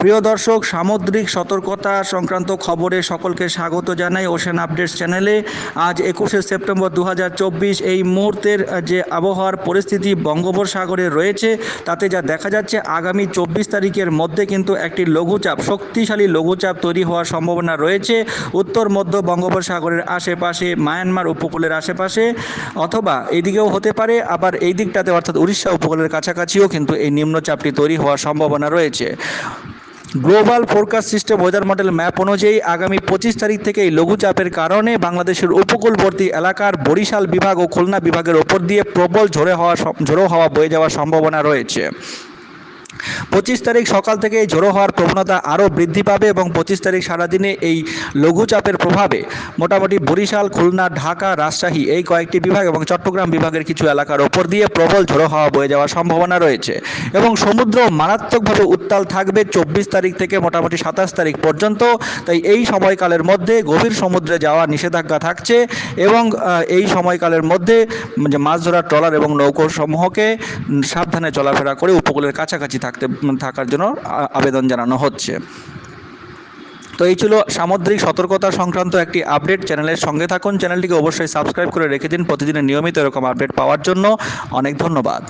প্রিয় দর্শক, সামুদ্রিক সতর্কতা সংক্রান্ত খবরে সকলকে স্বাগত জানাই ওশেন আপডেটস চ্যানেলে। আজ 21শে সেপ্টেম্বর 2024। এই মুহূর্তের যে আবহাওয়ার পরিস্থিতি বঙ্গোপসাগরে রয়েছে তাতে যা দেখা যাচ্ছে, আগামী 24 তারিখের মধ্যে কিন্তু একটি লঘুচাপ, শক্তিশালী লঘুচাপ তৈরি হওয়ার সম্ভাবনা রয়েছে উত্তর মধ্য বঙ্গোপসাগরের আশেপাশে, মায়ানমার উপকূলের আশেপাশে, অথবা এইদিকেও হতে পারে, আবার এই দিকটাতে অর্থাৎ উড়িষ্যা উপকূলের কাছাকাছিও কিন্তু এই নিম্নচাপটি তৈরি হওয়ার সম্ভাবনা রয়েছে। Global forecast system weather model map অনুযায়ী আগামী 25 তারিখ থেকে এই লঘুচাপের কারণে বাংলাদেশের উপকূলবর্তী এলাকার বরিশাল বিভাগ ও খুলনা বিভাগের ওপর দিয়ে প্রবল ঝোড়ো হাওয়া বয়ে যাওয়ার সম্ভাবনা রয়েছে। 25 তারিখ সকাল থেকে এই ঝোড়ো হওয়ার প্রবণতা আরও বৃদ্ধি পাবে এবং 25 তারিখ সারাদিনে এই লঘুচাপের প্রভাবে মোটামুটি বরিশাল, খুলনা, ঢাকা, রাজশাহী এই কয়েকটি বিভাগ এবং চট্টগ্রাম বিভাগের কিছু এলাকার ওপর দিয়ে প্রবল ঝোড়ো হাওয়া বয়ে যাওয়ার সম্ভাবনা রয়েছে এবং সমুদ্র মারাত্মকভাবে উত্তাল থাকবে 24 তারিখ থেকে মোটামুটি 27 তারিখ পর্যন্ত। তাই এই সময়কালের মধ্যে গভীর সমুদ্রে যাওয়া নিষেধাজ্ঞা থাকছে এবং এই সময়কালের মধ্যে মাছ ধরার ট্রলার এবং নৌকো সমূহকে সাবধানে চলাফেরা করে উপকূলের কাছাকাছি থাকার জন্য আবেদন জানানো হচ্ছে। তো এই ছিল সামুদ্রিক সতর্কতা সংক্রান্ত একটি আপডেট। চ্যানেলের সঙ্গে থাকুন, চ্যানেলটিকে অবশ্যই সাবস্ক্রাইব করে রেখে দিন প্রতিদিনের নিয়মিত এরকম আপডেট পাওয়ার জন্য। অনেক ধন্যবাদ।